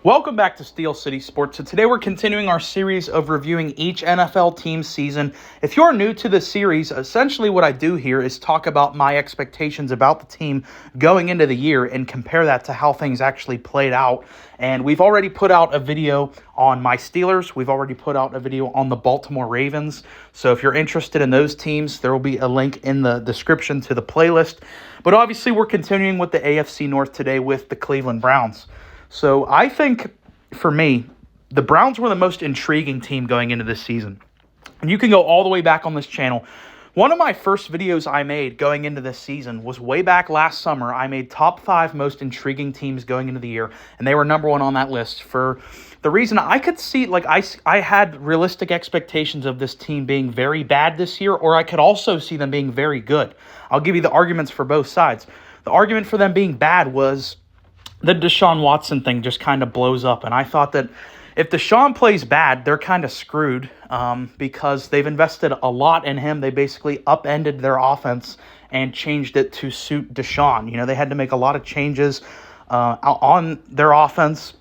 Welcome back to Steel City Sports. So today we're continuing our series of reviewing each NFL team's season. If you're new to the series, essentially what I do here is talk about my expectations about the team going into the year and compare that to how things actually played out. And we've already put out a video on my Steelers. We've already put out a video on the Baltimore Ravens. So if you're interested in those teams, there will be a link in the description to the playlist. But obviously we're continuing with the AFC North today with the Cleveland Browns. So I think, for me, the Browns were the most intriguing team going into this season. And you can go all the way back on this channel. One of my first videos I made going into this season was way back last summer. I made top 5 most intriguing teams going into the year, and they were number 1 on that list for the reason I could see, I had realistic expectations of this team being very bad this year, or I could also see them being very good. I'll give you the arguments for both sides. The argument for them being bad was the Deshaun Watson thing just kind of blows up. And I thought that if Deshaun plays bad, they're kind of screwed because they've invested a lot in him. They basically upended their offense and changed it to suit Deshaun. You know, they had to make a lot of changes on their offense.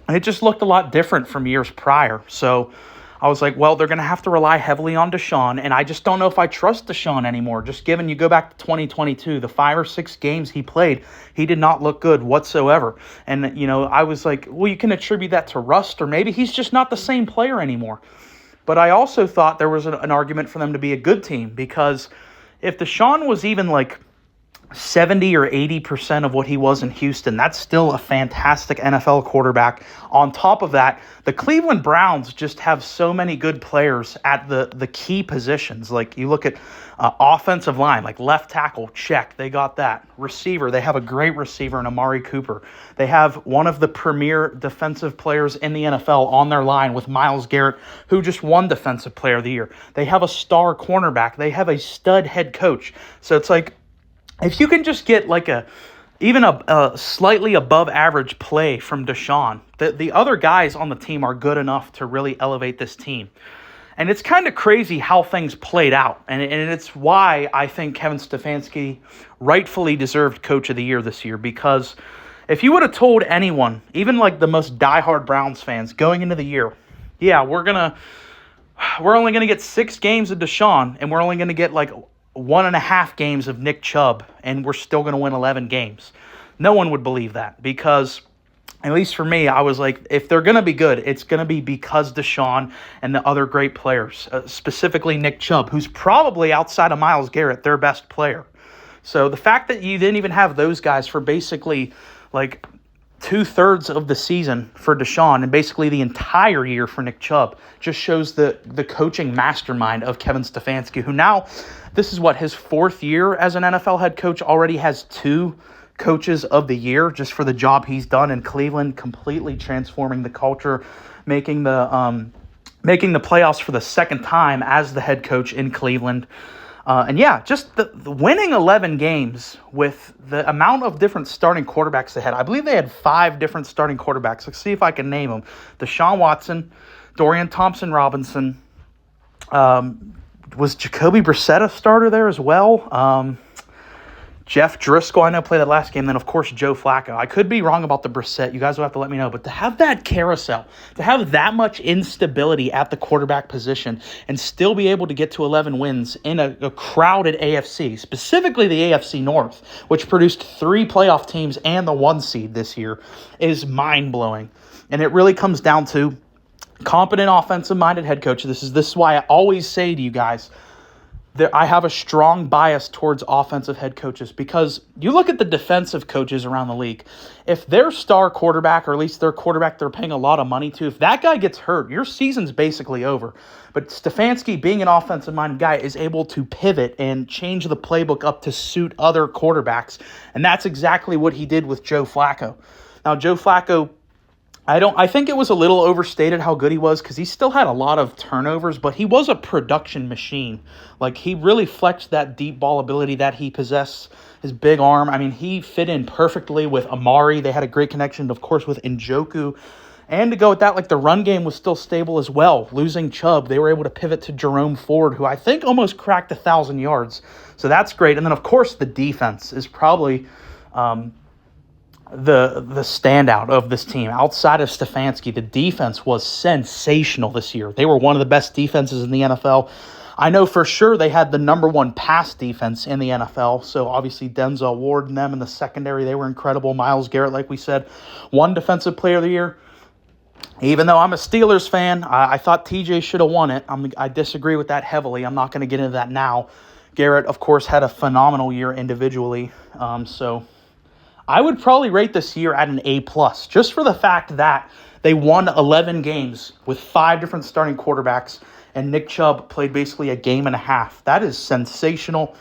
And it just looked a lot different from years prior. So I was like, well, they're going to have to rely heavily on Deshaun, and I just don't know if I trust Deshaun anymore. Just given you go back to 2022, the 5 or 6 games he played, he did not look good whatsoever. And, you know, I was like, well, you can attribute that to rust, or maybe he's just not the same player anymore. But I also thought there was an argument for them to be a good team, because if Deshaun was even like 70 or 80% of what he was in Houston, that's still a fantastic NFL quarterback. On top of that, the Cleveland Browns just have so many good players at the key positions. Like you look at offensive line, like left tackle, check, they got that. Receiver, they have a great receiver in Amari Cooper. They have one of the premier defensive players in the NFL on their line with Myles Garrett, who just won Defensive Player of the Year. They have a star cornerback. They have a stud head coach. So it's like, if you can just get like even a slightly above average play from Deshaun, the other guys on the team are good enough to really elevate this team. And it's kind of crazy how things played out. And it's why I think Kevin Stefanski rightfully deserved Coach of the Year this year. Because if you would have told anyone, even like the most diehard Browns fans going into the year, yeah, we're only going to get 6 games of Deshaun, and we're only going to get like 1.5 games of Nick Chubb, and we're still going to win 11 games. No one would believe that, because, at least for me, I was like, if they're going to be good, it's going to be because Deshaun and the other great players, specifically Nick Chubb, who's probably, outside of Myles Garrett, their best player. So the fact that you didn't even have those guys for basically like 2/3 of the season for Deshaun and basically the entire year for Nick Chubb just shows the coaching mastermind of Kevin Stefanski, who now, this is his 4th year as an NFL head coach, already has 2 coaches of the year just for the job he's done in Cleveland, completely transforming the culture, making the playoffs for the 2nd time as the head coach in Cleveland. And yeah, just the winning 11 games with the amount of different starting quarterbacks they had. I believe they had 5 different starting quarterbacks. Let's see if I can name them. Deshaun Watson, Dorian Thompson-Robinson. Was Jacoby Brissett a starter there as well? Jeff Driscoll, I know, played that last game. Then, of course, Joe Flacco. I could be wrong about the Brissett. You guys will have to let me know. But to have that carousel, to have that much instability at the quarterback position and still be able to get to 11 wins in a crowded AFC, specifically the AFC North, which produced 3 playoff teams and the 1 seed this year, is mind-blowing. And it really comes down to competent offensive-minded head coach. This is why I always say to you guys, I have a strong bias towards offensive head coaches, because you look at the defensive coaches around the league. If their star quarterback, or at least their quarterback they're paying a lot of money to, if that guy gets hurt, your season's basically over. But Stefanski, being an offensive-minded guy, is able to pivot and change the playbook up to suit other quarterbacks. And that's exactly what he did with Joe Flacco. Now, Joe Flacco, I think it was a little overstated how good he was, because he still had a lot of turnovers, but he was a production machine. Like, he really flexed that deep ball ability that he possessed, his big arm. I mean, he fit in perfectly with Amari. They had a great connection, of course, with Njoku. And to go with that, like, the run game was still stable as well. Losing Chubb, they were able to pivot to Jerome Ford, who I think almost cracked 1,000 yards. So that's great. And then, of course, the defense is probably the standout of this team. Outside of Stefanski, the defense was sensational this year. They were one of the best defenses in the NFL. I know for sure they had the number one pass defense in the NFL. So obviously Denzel Ward and them in the secondary, they were incredible. Myles Garrett, like we said, won Defensive Player of the Year. Even though I'm a Steelers fan, I thought TJ should have won it. I disagree with that heavily. I'm not going to get into that now. Garrett, of course, had a phenomenal year individually. So I would probably rate this year at an A+, just for the fact that they won 11 games with 5 different starting quarterbacks, and Nick Chubb played basically a game and a half. That is sensational.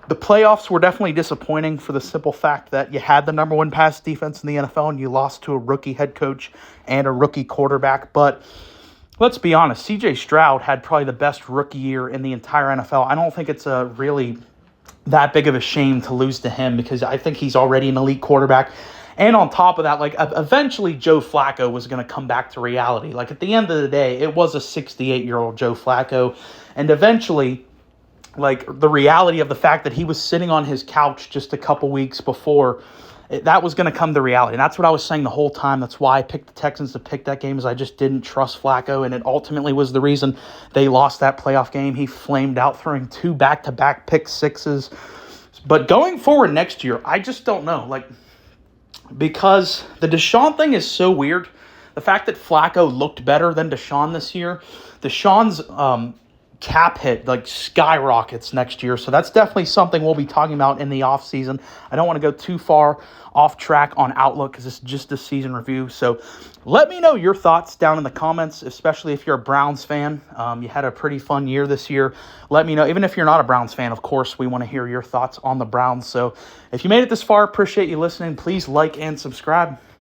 The playoffs were definitely disappointing for the simple fact that you had the number one pass defense in the NFL and you lost to a rookie head coach and a rookie quarterback. But let's be honest, C.J. Stroud had probably the best rookie year in the entire NFL. I don't think it's a really that big of a shame to lose to him because I think he's already an elite quarterback. And on top of that, like eventually Joe Flacco was going to come back to reality. Like at the end of the day, it was a 68-year-old Joe Flacco. And eventually, like the reality of the fact that he was sitting on his couch just a couple weeks before, that was going to come to reality. And that's what I was saying the whole time. That's why I picked the Texans to pick that game, is I just didn't trust Flacco, and it ultimately was the reason they lost that playoff game. He flamed out, throwing 2 back-to-back pick sixes. But going forward next year, I just don't know. Like, because the Deshaun thing is so weird. The fact that Flacco looked better than Deshaun this year, Deshaun's cap hit like skyrockets next year. So that's definitely something we'll be talking about in the offseason. I don't want to go too far off track on Outlook because it's just a season review. So let me know your thoughts down in the comments, especially if you're a Browns fan. You had a pretty fun year this year. Let me know. Even if you're not a Browns fan, of course, we want to hear your thoughts on the Browns. So if you made it this far, appreciate you listening. Please like and subscribe.